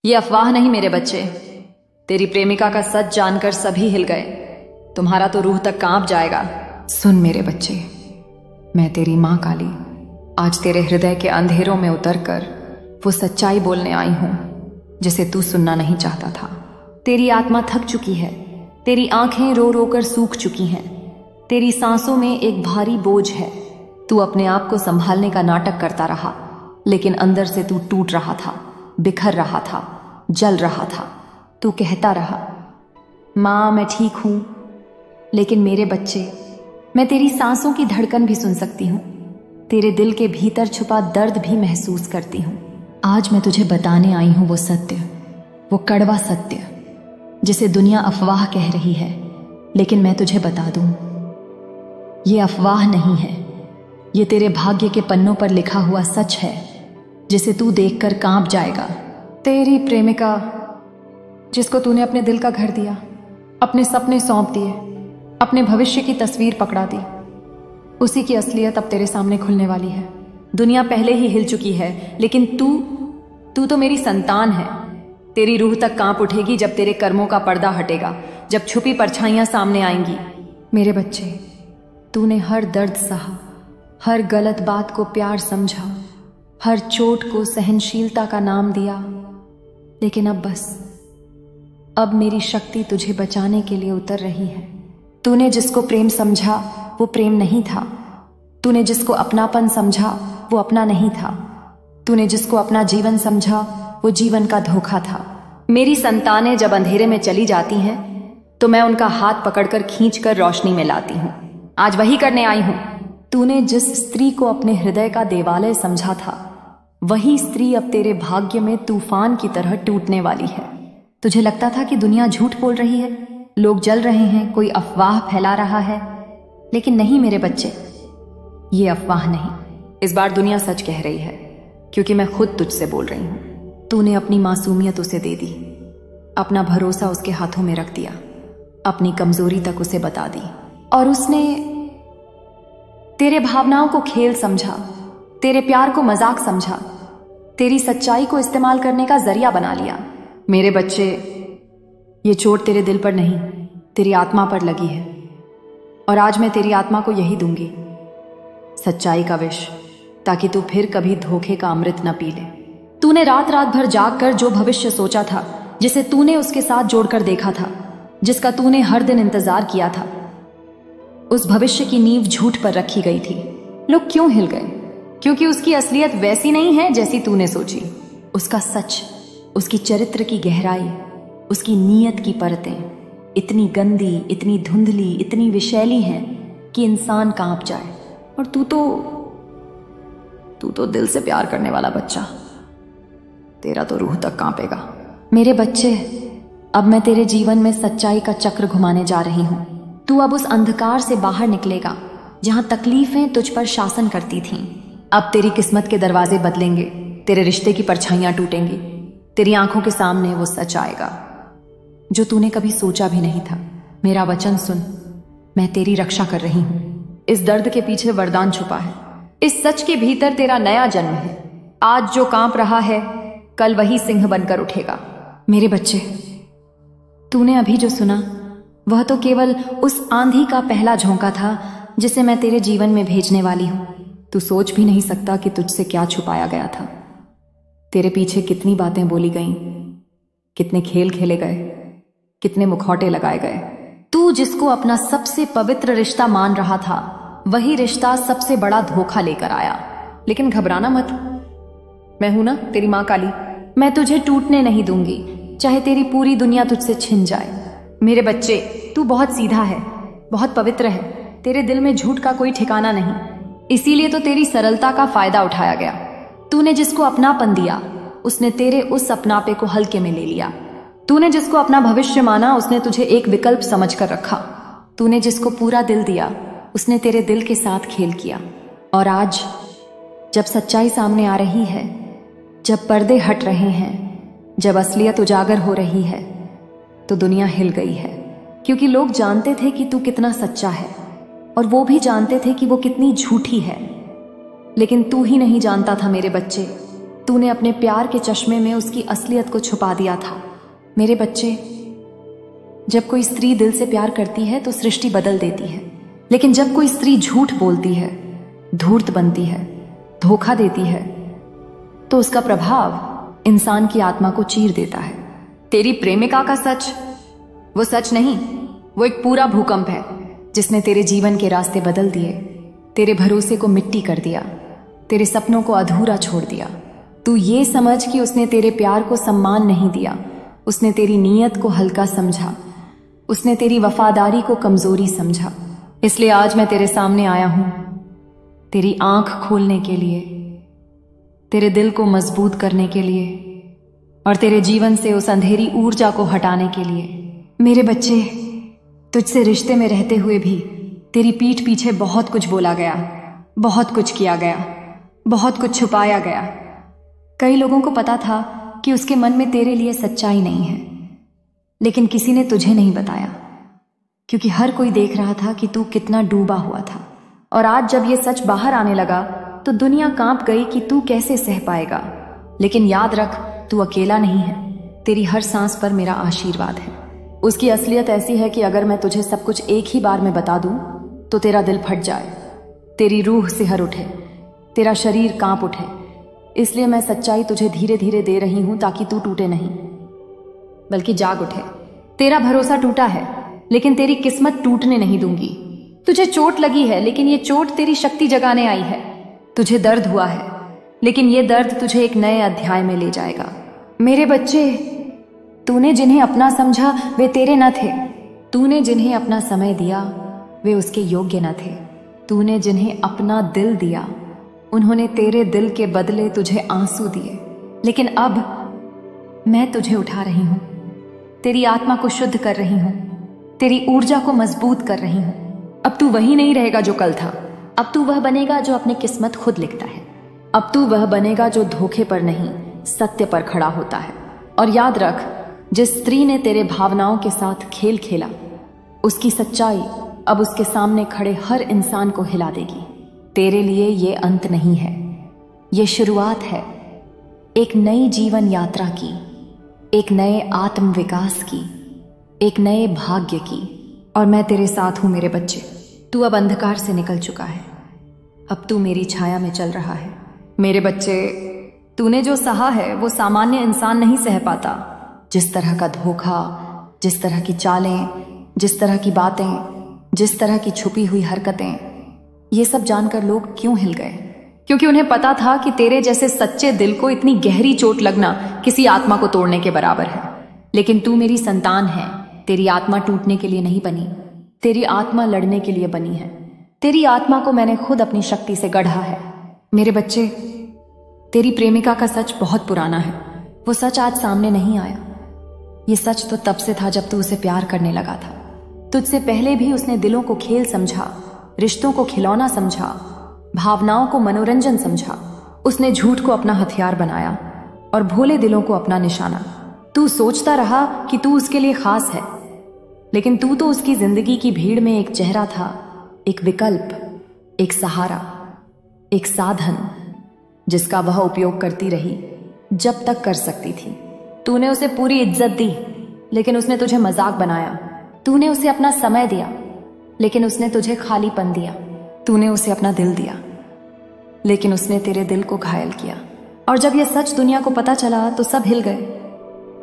ये अफवाह नहीं मेरे बच्चे। तेरी प्रेमिका का सच जानकर सभी हिल गए। तुम्हारा तो रूह तक कांप जाएगा। सुन मेरे बच्चे, मैं तेरी मां काली आज तेरे हृदय के अंधेरों में उतरकर वो सच्चाई बोलने आई हूं जिसे तू सुनना नहीं चाहता था। तेरी आत्मा थक चुकी है, तेरी आंखें रो रो कर सूख चुकी हैं, तेरी सांसों में एक भारी बोझ है। तू अपने आप को संभालने का नाटक करता रहा, लेकिन अंदर से तू टूट रहा था, बिखर रहा था, जल रहा था। तू कहता रहा, माँ मैं ठीक हूं, लेकिन मेरे बच्चे, मैं तेरी सांसों की धड़कन भी सुन सकती हूं, तेरे दिल के भीतर छुपा दर्द भी महसूस करती हूं। आज मैं तुझे बताने आई हूं वो सत्य, वो कड़वा सत्य जिसे दुनिया अफवाह कह रही है, लेकिन मैं तुझे बता दूं, ये अफवाह नहीं है। ये तेरे भाग्य के पन्नों पर लिखा हुआ सच है जिसे तू देखकर कांप जाएगा। तेरी प्रेमिका जिसको तूने अपने दिल का घर दिया, अपने सपने सौंप दिए, अपने भविष्य की तस्वीर पकड़ा दी, उसी की असलियत अब तेरे सामने खुलने वाली है। दुनिया पहले ही हिल चुकी है, लेकिन तू तो मेरी संतान है। तेरी रूह तक कांप उठेगी जब तेरे कर्मों का पर्दा हटेगा, जब छुपी परछाइयां सामने आएंगी। मेरे बच्चे, तूने हर दर्द सहा, हर गलत बात को प्यार समझा, हर चोट को सहनशीलता का नाम दिया, लेकिन अब बस, अब मेरी शक्ति तुझे बचाने के लिए उतर रही है। तूने जिसको प्रेम समझा वो प्रेम नहीं था, तूने जिसको अपनापन समझा वो अपना नहीं था, तूने जिसको अपना जीवन समझा वो जीवन का धोखा था। मेरी संतानें जब अंधेरे में चली जाती हैं तो मैं उनका हाथ पकड़कर खींचकर रोशनी में लाती हूं। आज वही करने आई हूं। तूने जिस स्त्री को अपने हृदय का देवालय समझा था, वही स्त्री अब तेरे भाग्य में तूफान की तरह टूटने वाली है। तुझे लगता था कि दुनिया झूठ बोल रही है, लोग जल रहे हैं, कोई अफवाह फैला रहा है, लेकिन नहीं मेरे बच्चे, ये अफवाह नहीं। इस बार दुनिया सच कह रही है, क्योंकि मैं खुद तुझसे बोल रही हूं। तूने अपनी मासूमियत उसे दे दी, अपना भरोसा उसके हाथों में रख दिया, अपनी कमजोरी तक उसे बता दी, और उसने तेरे भावनाओं को खेल समझा, तेरे प्यार को मजाक समझा, तेरी सच्चाई को इस्तेमाल करने का जरिया बना लिया। मेरे बच्चे, ये चोट तेरे दिल पर नहीं, तेरी आत्मा पर लगी है, और आज मैं तेरी आत्मा को यही दूंगी, सच्चाई का विष, ताकि तू फिर कभी धोखे का अमृत न पी ले। तूने रात रात भर जाग कर जो भविष्य सोचा था, जिसे तूने उसके साथ जोड़कर देखा था, जिसका तूने हर दिन इंतजार किया था, उस भविष्य की नींव झूठ पर रखी गई थी। लोग क्यों हिल गए? क्योंकि उसकी असलियत वैसी नहीं है जैसी तूने सोची। उसका सच, उसकी चरित्र की गहराई, उसकी नीयत की परतें इतनी गंदी, इतनी धुंधली, इतनी विषैली हैं कि इंसान कांप जाए। और तू तो दिल से प्यार करने वाला बच्चा, तेरा तो रूह तक कांपेगा। मेरे बच्चे, अब मैं तेरे जीवन में सच्चाई का चक्र घुमाने जा रही हूं। तू अब उस अंधकार से बाहर निकलेगा जहां तकलीफें तुझ पर शासन करती थीं। अब तेरी किस्मत के दरवाजे बदलेंगे, तेरे रिश्ते की परछाइयां टूटेंगी, तेरी आंखों के सामने वो सच आएगा जो तूने कभी सोचा भी नहीं था। मेरा वचन सुन, मैं तेरी रक्षा कर रही हूं। इस दर्द के पीछे वरदान छुपा है, इस सच के भीतर तेरा नया जन्म है। आज जो कांप रहा है, कल वही सिंह बनकर उठेगा। मेरे बच्चे, तूने अभी जो सुना वह तो केवल उस आंधी का पहला झोंका था जिसे मैं तेरे जीवन में भेजने वाली हूं। तू सोच भी नहीं सकता कि तुझसे क्या छुपाया गया था। तेरे पीछे कितनी बातें बोली गईं, कितने खेल खेले गए, कितने मुखौटे लगाए गए। तू जिसको अपना सबसे पवित्र रिश्ता मान रहा था, वही रिश्ता सबसे बड़ा धोखा लेकर आया। लेकिन घबराना मत, मैं हूं ना तेरी मां काली। मैं तुझे टूटने नहीं दूंगी, चाहे तेरी पूरी दुनिया तुझसे छिन जाए। मेरे बच्चे, तू बहुत सीधा है, बहुत पवित्र है, तेरे दिल में झूठ का कोई ठिकाना नहीं। इसीलिए तो तेरी सरलता का फायदा उठाया गया। तूने जिसको अपनापन दिया, उसने तेरे उस अपनापे को हल्के में ले लिया। तूने जिसको अपना भविष्य माना, उसने तुझे एक विकल्प समझकर रखा। तूने जिसको पूरा दिल दिया, उसने तेरे दिल के साथ खेल किया। और आज जब सच्चाई सामने आ रही है, जब पर्दे हट रहे हैं, जब असलियत उजागर हो रही है, तो दुनिया हिल गई है। क्योंकि लोग जानते थे कि तू कितना सच्चा है, और वो भी जानते थे कि वो कितनी झूठी है। लेकिन तू ही नहीं जानता था मेरे बच्चे तूने अपने प्यार के चश्मे में उसकी असलियत को छुपा दिया था। मेरे बच्चे, जब कोई स्त्री दिल से प्यार करती है तो सृष्टि बदल देती है, लेकिन जब कोई स्त्री झूठ बोलती है, धूर्त बनती है, धोखा देती है, तो उसका प्रभाव इंसान की आत्मा को चीर देता है। तेरी प्रेमिका का सच, वो सच नहीं, वो एक पूरा भूकंप है जिसने तेरे जीवन के रास्ते बदल दिए, तेरे भरोसे को मिट्टी कर दिया, तेरे सपनों को अधूरा छोड़ दिया। तू ये समझ कि उसने तेरे प्यार को सम्मान नहीं दिया, उसने तेरी नीयत को हल्का समझा, उसने तेरी वफादारी को कमजोरी समझा। इसलिए आज मैं तेरे सामने आया हूं, तेरी आंख खोलने के लिए, तेरे दिल को मजबूत करने के लिए और तेरे जीवन से उस अंधेरी ऊर्जा को हटाने के लिए। मेरे बच्चे, तुझसे रिश्ते में रहते हुए भी तेरी पीठ पीछे बहुत कुछ बोला गया, बहुत कुछ किया गया, बहुत कुछ छुपाया गया। कई लोगों को पता था कि उसके मन में तेरे लिए सच्चाई नहीं है, लेकिन किसी ने तुझे नहीं बताया, क्योंकि हर कोई देख रहा था कि तू कितना डूबा हुआ था। और आज जब ये सच बाहर आने लगा तो दुनिया कांप गई कि तू कैसे सह पाएगा। लेकिन याद रख, तू अकेला नहीं है, तेरी हर सांस पर मेरा आशीर्वाद है। उसकी असलियत ऐसी है कि अगर मैं तुझे सब कुछ एक ही बार में बता दूं तो तेरा दिल फट जाए, तेरी रूह सिहर उठे, तेरा शरीर कांप उठे। इसलिए मैं सच्चाई तुझे धीरे धीरे दे रही हूं ताकि तू टूटे नहीं, बल्कि जाग उठे। तेरा भरोसा टूटा है, लेकिन तेरी किस्मत टूटने नहीं दूंगी। तुझे चोट लगी है, लेकिन ये चोट तेरी शक्ति जगाने आई है। तुझे दर्द हुआ है, लेकिन ये दर्द तुझे एक नए अध्याय में ले जाएगा। मेरे बच्चे, तूने जिन्हें अपना समझा वे तेरे न थे, तूने जिन्हें अपना समय दिया वे उसके योग्य न थे, तूने जिन्हें अपना दिल दिया उन्होंने तेरे दिल के बदले तुझे आंसू दिए। लेकिन अब मैं तुझे उठा रही हूं, तेरी आत्मा को शुद्ध कर रही हूं, तेरी ऊर्जा को मजबूत कर रही हूं। अब तू वही नहीं रहेगा जो कल था, अब तू वह बनेगा जो अपनी किस्मत खुद लिखता है। अब तू वह बनेगा जो धोखे पर नहीं, सत्य पर खड़ा होता है। और याद रख, जिस स्त्री ने तेरे भावनाओं के साथ खेल खेला, उसकी सच्चाई अब उसके सामने खड़े हर इंसान को हिला देगी। तेरे लिए ये अंत नहीं है, ये शुरुआत है एक नई जीवन यात्रा की, एक नए आत्म विकास की, एक नए भाग्य की। और मैं तेरे साथ हूं मेरे बच्चे। तू अब अंधकार से निकल चुका है, अब तू मेरी छाया में चल रहा है। मेरे बच्चे, तूने जो सहा है वो सामान्य इंसान नहीं सह पाता। जिस तरह का धोखा, जिस तरह की चालें, जिस तरह की बातें, जिस तरह की छुपी हुई हरकतें, ये सब जानकर लोग क्यों हिल गए? क्योंकि उन्हें पता था कि तेरे जैसे सच्चे दिल को इतनी गहरी चोट लगना किसी आत्मा को तोड़ने के बराबर है। लेकिन तू मेरी संतान है, तेरी आत्मा टूटने के लिए नहीं बनी, तेरी आत्मा लड़ने के लिए बनी है। तेरी आत्मा को मैंने खुद अपनी शक्ति से गढ़ा है। मेरे बच्चे, तेरी प्रेमिका का सच बहुत पुराना है, वो सच आज सामने नहीं आया। ये सच तो तब से था जब तू उसे प्यार करने लगा था। तुझसे पहले भी उसने दिलों को खेल समझा, रिश्तों को खिलौना समझा, भावनाओं को मनोरंजन समझा। उसने झूठ को अपना हथियार बनाया और भोले दिलों को अपना निशाना। तू सोचता रहा कि तू उसके लिए खास है, लेकिन तू तो उसकी जिंदगी की भीड़ में एक चेहरा था, एक विकल्प, एक सहारा, एक साधन जिसका वह उपयोग करती रही जब तक कर सकती थी। तूने उसे पूरी इज्जत दी, लेकिन उसने तुझे मजाक बनाया। तूने उसे अपना समय दिया, लेकिन उसने तुझे खालीपन दिया। तूने उसे अपना दिल दिया, लेकिन उसने तेरे दिल को घायल किया। और जब यह सच दुनिया को पता चला तो सब हिल गए,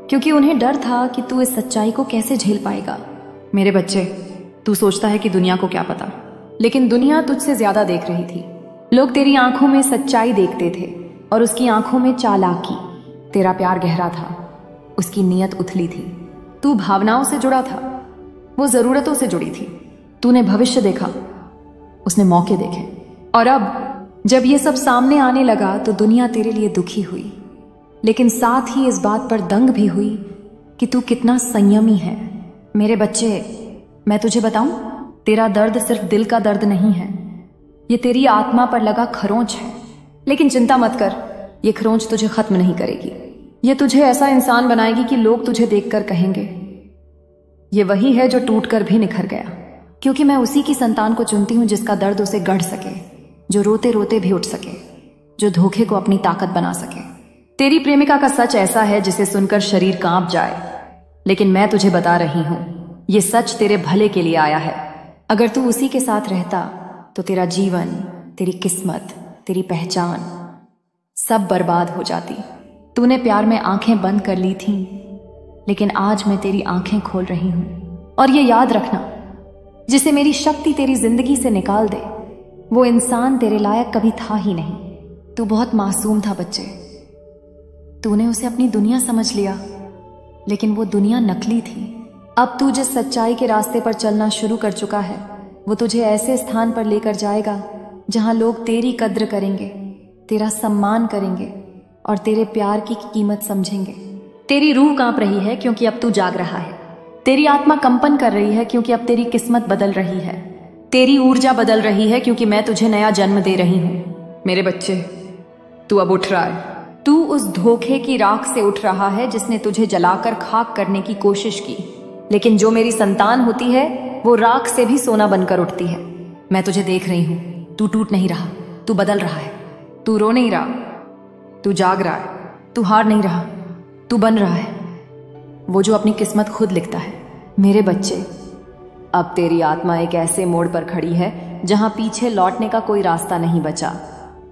क्योंकि उन्हें डर था कि तू इस सच्चाई को कैसे झेल पाएगा। मेरे बच्चे, तू सोचता है कि दुनिया को क्या पता, लेकिन दुनिया तुझसे ज्यादा देख रही थी। लोग तेरी आंखों में सच्चाई देखते थे और उसकी आंखों में चालाकी। तेरा प्यार गहरा था, उसकी नीयत उथली थी। तू भावनाओं से जुड़ा था, वो जरूरतों से जुड़ी थी। तूने भविष्य देखा, उसने मौके देखे। और अब जब ये सब सामने आने लगा तो दुनिया तेरे लिए दुखी हुई, लेकिन साथ ही इस बात पर दंग भी हुई कि तू कितना संयमी है। मेरे बच्चे, मैं तुझे बताऊं, तेरा दर्द सिर्फ दिल का दर्द नहीं है, ये तेरी आत्मा पर लगा खरोंच है। लेकिन चिंता मत कर, ये खरोंच तुझे खत्म नहीं करेगी। ये तुझे ऐसा इंसान बनाएगी कि लोग तुझे देखकर कहेंगे, ये वही है जो टूटकर भी निखर गया। क्योंकि मैं उसी की संतान को चुनती हूं जिसका दर्द उसे गढ़ सके, जो रोते रोते भी उठ सके, जो धोखे को अपनी ताकत बना सके। तेरी प्रेमिका का सच ऐसा है जिसे सुनकर शरीर कांप जाए, लेकिन मैं तुझे बता रही हूं, ये सच तेरे भले के लिए आया है। अगर तू उसी के साथ रहता तो तेरा जीवन, तेरी किस्मत, तेरी पहचान सब बर्बाद हो जाती। तूने प्यार में आंखें बंद कर ली थीं, लेकिन आज मैं तेरी आंखें खोल रही हूं। और ये याद रखना, जिसे मेरी शक्ति तेरी जिंदगी से निकाल दे, वो इंसान तेरे लायक कभी था ही नहीं। तू बहुत मासूम था बच्चे, तूने उसे अपनी दुनिया समझ लिया, लेकिन वो दुनिया नकली थी। अब तू जिस सच्चाई के रास्ते पर चलना शुरू कर चुका है, वो तुझे ऐसे स्थान पर लेकर जाएगा जहां लोग तेरी कद्र करेंगे, तेरा सम्मान करेंगे और तेरे प्यार की कीमत समझेंगे। तेरी रूह कांप रही है क्योंकि अब तू जाग रहा है। तेरी आत्मा कंपन कर रही है क्योंकि अब तेरी किस्मत बदल रही है। तेरी ऊर्जा बदल रही है क्योंकि मैं तुझे नया जन्म दे रही हूं। मेरे बच्चे, तू अब उठ रहा है। तू उस धोखे की राख से उठ रहा है जिसने तुझे जलाकर खाक करने की कोशिश की, लेकिन जो मेरी संतान होती है वो राख से भी सोना बनकर उठती है। मैं तुझे देख रही हूं, तू टूट नहीं रहा, तू बदल रहा है। तू रो नहीं रहा, तू जाग रहा है। तू हार नहीं रहा, तू बन रहा है वो जो अपनी किस्मत खुद लिखता है। मेरे बच्चे, अब तेरी आत्मा एक ऐसे मोड़ पर खड़ी है जहां पीछे लौटने का कोई रास्ता नहीं बचा।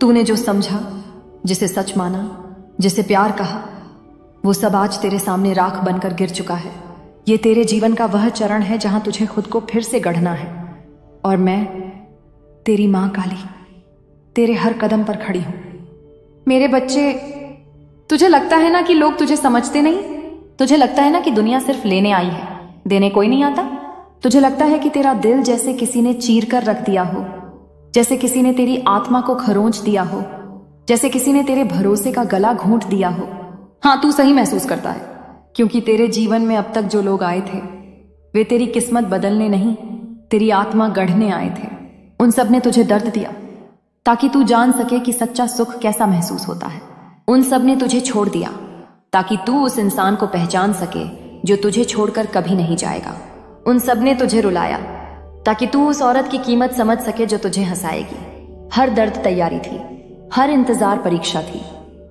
तूने जो समझा, जिसे सच माना, जिसे प्यार कहा, वो सब आज तेरे सामने राख बनकर गिर चुका है। ये तेरे जीवन का वह चरण है जहां तुझे खुद को फिर से गढ़ना है। और मैं, तेरी मां काली, तेरे हर कदम पर खड़ी हूं। मेरे बच्चे, तुझे लगता है ना कि लोग तुझे समझते नहीं? तुझे लगता है ना कि दुनिया सिर्फ लेने आई है, देने कोई नहीं आता? तुझे लगता है कि तेरा दिल जैसे किसी ने चीर कर रख दिया हो, जैसे किसी ने तेरी आत्मा को खरोंच दिया हो, जैसे किसी ने तेरे भरोसे का गला घोंट दिया हो। हाँ, तू सही महसूस करता है, क्योंकि तेरे जीवन में अब तक जो लोग आए थे, वे तेरी किस्मत बदलने नहीं, तेरी आत्मा गढ़ने आए थे। उन सब ने तुझे दर्द दिया ताकि तू जान सके कि सच्चा सुख कैसा महसूस होता है। उन सब ने तुझे छोड़ दिया ताकि तू उस इंसान को पहचान सके जो तुझे छोड़कर कभी नहीं जाएगा। उन सब ने तुझे रुलाया ताकि तू उस औरत की कीमत समझ सके जो तुझे हंसाएगी। हर दर्द तैयारी थी, हर इंतजार परीक्षा थी,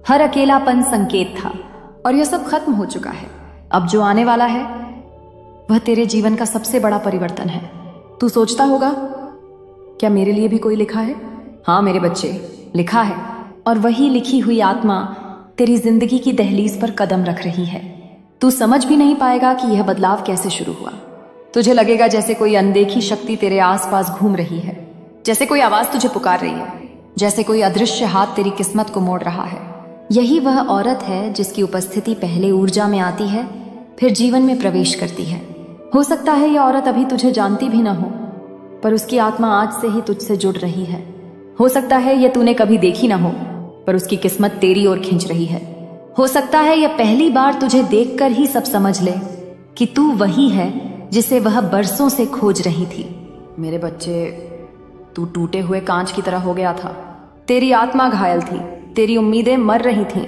हर अकेलापन संकेत था। और यह सब खत्म हो चुका है। अब जो आने वाला है वह तेरे जीवन का सबसे बड़ा परिवर्तन है। तू सोचता होगा, क्या मेरे लिए भी कोई लिखा है? हाँ मेरे बच्चे, लिखा है। और वही लिखी हुई आत्मा तेरी जिंदगी की दहलीज पर कदम रख रही है। तू समझ भी नहीं पाएगा कि यह बदलाव कैसे शुरू हुआ। तुझे लगेगा जैसे कोई अनदेखी शक्ति तेरे आसपास घूम रही है, जैसे कोई आवाज तुझे पुकार रही है, जैसे कोई अदृश्य हाथ तेरी किस्मत को मोड़ रहा है। यही वह औरत है जिसकी उपस्थिति पहले ऊर्जा में आती है, फिर जीवन में प्रवेश करती है। हो सकता है यह औरत अभी तुझे जानती भी ना हो, पर उसकी आत्मा आज से ही तुझसे जुड़ रही है। हो सकता है यह तूने कभी देखी ना हो, पर उसकी किस्मत तेरी ओर खींच रही है। हो सकता है यह पहली बार तुझे देखकर ही सब समझ ले कि तू वही है जिसे वह बरसों से खोज रही थी। मेरे बच्चे, तू टूटे हुए कांच की तरह हो गया था। तेरी आत्मा घायल थी, तेरी उम्मीदें मर रही थीं।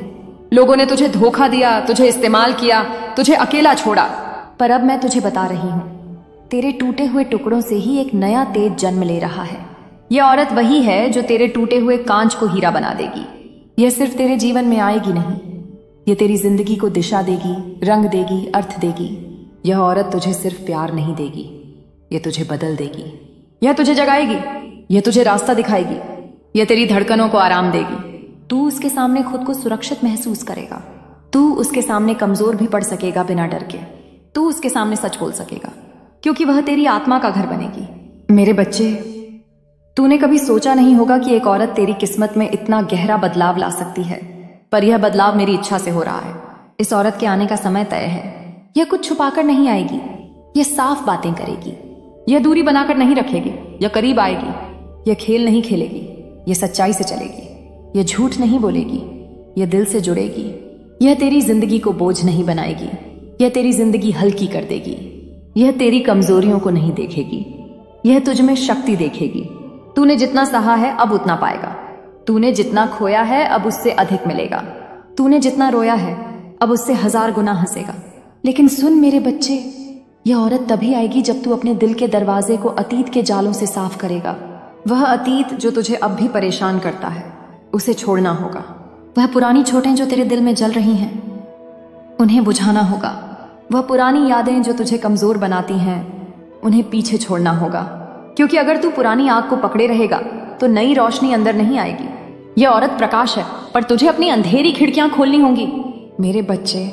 लोगों ने तुझे धोखा दिया, तुझे इस्तेमाल किया, तुझे अकेला छोड़ा। पर अब मैं तुझे बता रही हूं, तेरे टूटे हुए टुकड़ों से ही एक नया तेज जन्म ले रहा है। यह औरत वही है जो तेरे टूटे हुए कांच को हीरा बना देगी। यह सिर्फ तेरे जीवन में आएगी नहीं, यह तेरी जिंदगी को दिशा देगी, रंग देगी, अर्थ देगी। यह औरत तुझे सिर्फ प्यार नहीं देगी, यह तुझे बदल देगी। यह तुझे जगाएगी, यह तुझे रास्ता दिखाएगी, यह तेरी धड़कनों को आराम देगी। तू उसके सामने खुद को सुरक्षित महसूस करेगा। तू उसके सामने कमजोर भी पड़ सकेगा बिना डर के। तू उसके सामने सच बोल सकेगा, क्योंकि वह तेरी आत्मा का घर बनेगी। मेरे बच्चे, तूने कभी सोचा नहीं होगा कि एक औरत तेरी किस्मत में इतना गहरा बदलाव ला सकती है, पर यह बदलाव मेरी इच्छा से हो रहा है। इस औरत के आने का समय तय है। यह कुछ छुपाकर नहीं आएगी, यह साफ बातें करेगी। यह दूरी बनाकर नहीं रखेगी, यह करीब आएगी। यह खेल नहीं खेलेगी, यह सच्चाई से चलेगी। यह झूठ नहीं बोलेगी, यह दिल से जुड़ेगी। यह तेरी जिंदगी को बोझ नहीं बनाएगी, यह तेरी जिंदगी हल्की कर देगी। यह तेरी कमजोरियों को नहीं देखेगी, यह तुझ में शक्ति देखेगी। तूने जितना सहा है अब उतना पाएगा। तूने जितना खोया है अब उससे अधिक मिलेगा। तूने जितना रोया है अब उससे 1000 गुना हंसेगा। लेकिन सुन मेरे बच्चे, यह औरत तभी आएगी जब तू अपने दिल के दरवाजे को अतीत के जालों से साफ करेगा। वह अतीत जो तुझे अब भी परेशान करता है, उसे छोड़ना होगा। वह पुरानी चोटें जो तेरे दिल में जल रही हैं, उन्हें बुझाना होगा। वह पुरानी यादें जो तुझे कमजोर बनाती हैं, उन्हें पीछे छोड़ना होगा। क्योंकि अगर तू पुरानी आग को पकड़े रहेगा तो नई रोशनी अंदर नहीं आएगी। यह औरत प्रकाश है, पर तुझे अपनी अंधेरी खिड़कियां खोलनी होंगी। मेरे बच्चे,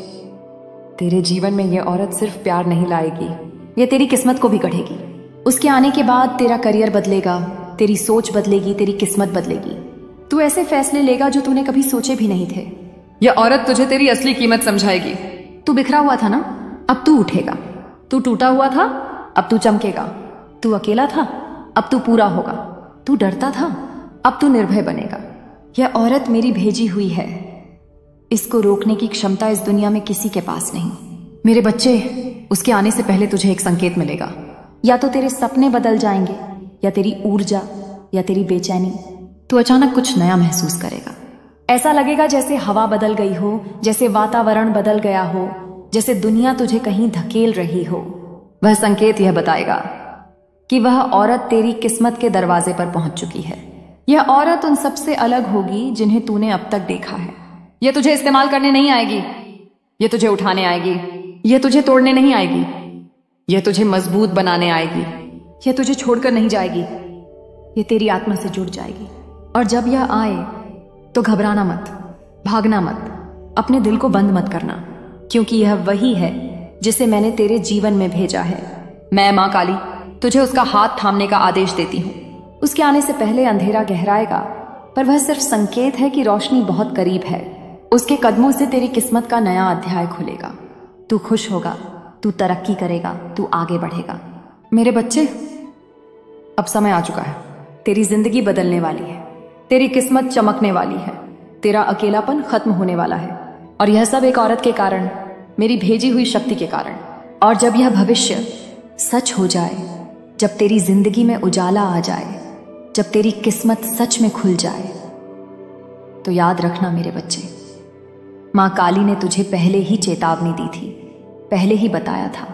तेरे जीवन में यह औरत सिर्फ प्यार नहीं लाएगी, यह तेरी किस्मत को भी गढ़ेगी। उसके आने के बाद तेरा करियर बदलेगा, तेरी सोच बदलेगी, तेरी किस्मत बदलेगी। तू ऐसे फैसले लेगा जो तूने कभी सोचे भी नहीं थे। यह औरत तुझे तेरी असली कीमत समझाएगी। तू बिखरा हुआ था ना, अब तू उठेगा। तू टूटा हुआ था, अब तू चमकेगा। तू अकेला था, अब तू पूरा होगा। तू डरता था, अब तू निर्भय बनेगा। यह औरत मेरी भेजी हुई है। इसको रोकने की क्षमता इस दुनिया में किसी के पास नहीं। मेरे बच्चे, उसके आने से पहले तुझे एक संकेत मिलेगा। या तो तेरे सपने बदल जाएंगे, या तेरी ऊर्जा, या तेरी बेचैनी। तू अचानक कुछ नया महसूस करेगा। ऐसा लगेगा जैसे हवा बदल गई हो, जैसे वातावरण बदल गया हो, जैसे दुनिया तुझे कहीं धकेल रही हो। वह संकेत यह बताएगा कि वह औरत तेरी किस्मत के दरवाजे पर पहुंच चुकी है। यह औरत उन सबसे अलग होगी जिन्हें तूने अब तक देखा है। यह तुझे इस्तेमाल करने नहीं आएगी, यह तुझे उठाने आएगी। यह तुझे तोड़ने नहीं आएगी, यह तुझे मजबूत बनाने आएगी। यह तुझे छोड़कर नहीं जाएगी, यह तेरी आत्मा से जुड़ जाएगी। और जब यह आए तो घबराना मत, भागना मत, अपने दिल को बंद मत करना, क्योंकि यह वही है जिसे मैंने तेरे जीवन में भेजा है। मैं मां काली तुझे उसका हाथ थामने का आदेश देती हूँ। उसके आने से पहले अंधेरा गहराएगा, पर वह सिर्फ संकेत है कि रोशनी बहुत करीब है। उसके कदमों से तेरी किस्मत का नया अध्याय खुलेगा। तू खुश होगा, तू तरक्की करेगा, तू आगे बढ़ेगा। मेरे बच्चे, अब समय आ चुका है। तेरी जिंदगी बदलने वाली है, तेरी किस्मत चमकने वाली है, तेरा अकेलापन खत्म होने वाला है। और यह सब एक औरत के कारण, मेरी भेजी हुई शक्ति के कारण। और जब यह भविष्य सच हो जाए, जब तेरी जिंदगी में उजाला आ जाए, जब तेरी किस्मत सच में खुल जाए, तो याद रखना मेरे बच्चे, मां काली ने तुझे पहले ही चेतावनी दी थी, पहले ही बताया था।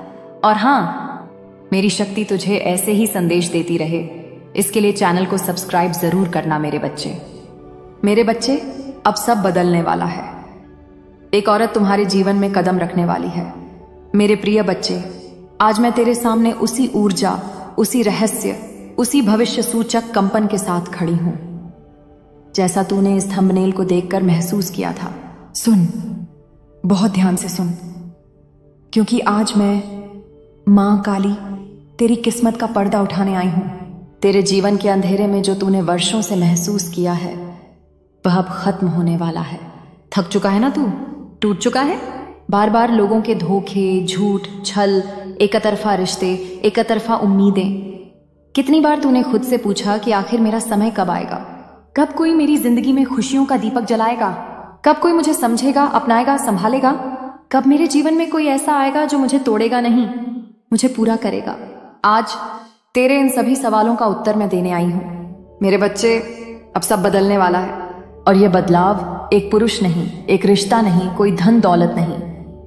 और हाँ, मेरी शक्ति तुझे ऐसे ही संदेश देती रहे, इसके लिए चैनल को सब्सक्राइब जरूर करना मेरे बच्चे। मेरे बच्चे, अब सब बदलने वाला है। एक औरत तुम्हारे जीवन में कदम रखने वाली है। मेरे प्रिय बच्चे, आज मैं तेरे सामने उसी ऊर्जा, उसी रहस्य, उसी भविष्य सूचक कंपन के साथ खड़ी हूं, जैसा तूने इस थंबनेल को देखकर महसूस किया था। सुन, बहुत ध्यान से सुन, क्योंकि आज मैं मां काली तेरी किस्मत का पर्दा उठाने आई हूं। तेरे जीवन के अंधेरे में जो तूने वर्षों से महसूस किया है, वह अब खत्म होने वाला है। थक चुका है ना तू? टूट चुका है? बार बार लोगों के धोखे, झूठ, छल, एकतरफा रिश्ते, एकतरफा उम्मीदें। कितनी बार तूने खुद से पूछा कि आखिर मेरा समय कब आएगा? कब कोई मेरी जिंदगी में खुशियों का दीपक जलाएगा? कब कोई मुझे समझेगा, अपनाएगा, संभालेगा? कब मेरे जीवन में कोई ऐसा आएगा जो मुझे तोड़ेगा नहीं, मुझे पूरा करेगा? आज तेरे इन सभी सवालों का उत्तर मैं देने आई हूं। मेरे बच्चे, अब सब बदलने वाला है। और यह बदलाव एक पुरुष नहीं, एक रिश्ता नहीं, कोई धन दौलत नहीं।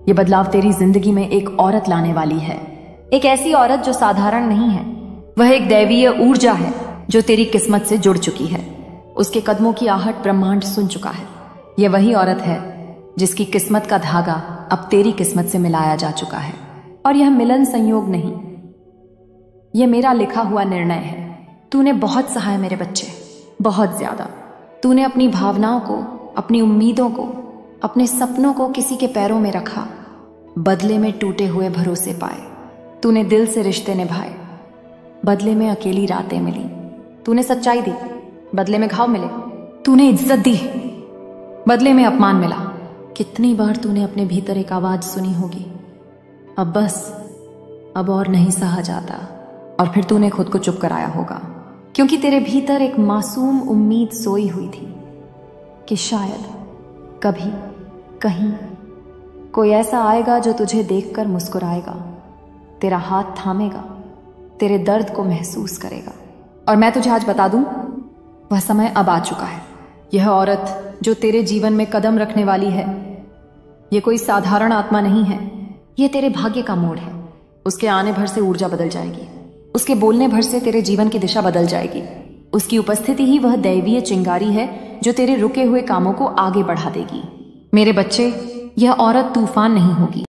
यह बदलाव तेरी जिंदगी में एक औरत लाने वाली है। एक ऐसी औरत जो साधारण नहीं है। वह एक दैवीय ऊर्जा है जो तेरी किस्मत से जुड़ चुकी है। उसके कदमों की आहट ब्रह्मांड सुन चुका है। यह वही औरत है जिसकी किस्मत का धागा अब तेरी किस्मत से मिलाया जा चुका है। और यह मिलन संयोग नहीं, यह मेरा लिखा हुआ निर्णय है। तूने बहुत सहा है मेरे बच्चे, बहुत ज्यादा। तूने अपनी भावनाओं को, अपनी उम्मीदों को, अपने सपनों को किसी के पैरों में रखा, बदले में टूटे हुए भरोसे पाए। तूने दिल से रिश्ते निभाए, बदले में अकेली रातें मिली। तूने सच्चाई दी, बदले में घाव मिले। तूने इज्जत दी, बदले में अपमान मिला। कितनी बार तूने अपने भीतर एक आवाज सुनी होगी, अब बस, अब और नहीं सहा जाता। और फिर तूने खुद को चुप कराया होगा, क्योंकि तेरे भीतर एक मासूम उम्मीद सोई हुई थी कि शायद कभी कहीं कोई ऐसा आएगा जो तुझे देखकर मुस्कुराएगा, तेरा हाथ थामेगा, तेरे दर्द को महसूस करेगा। और मैं तुझे आज बता दूं, वह समय अब आ चुका है। यह औरत जो तेरे जीवन में कदम रखने वाली है, यह कोई साधारण आत्मा नहीं है, यह तेरे भाग्य का मोड़ है। उसके आने भर से ऊर्जा बदल जाएगी, उसके बोलने भर से तेरे जीवन की दिशा बदल जाएगी। उसकी उपस्थिति ही वह दैवीय चिंगारी है जो तेरे रुके हुए कामों को आगे बढ़ा देगी। मेरे बच्चे, यह औरत तूफान नहीं होगी।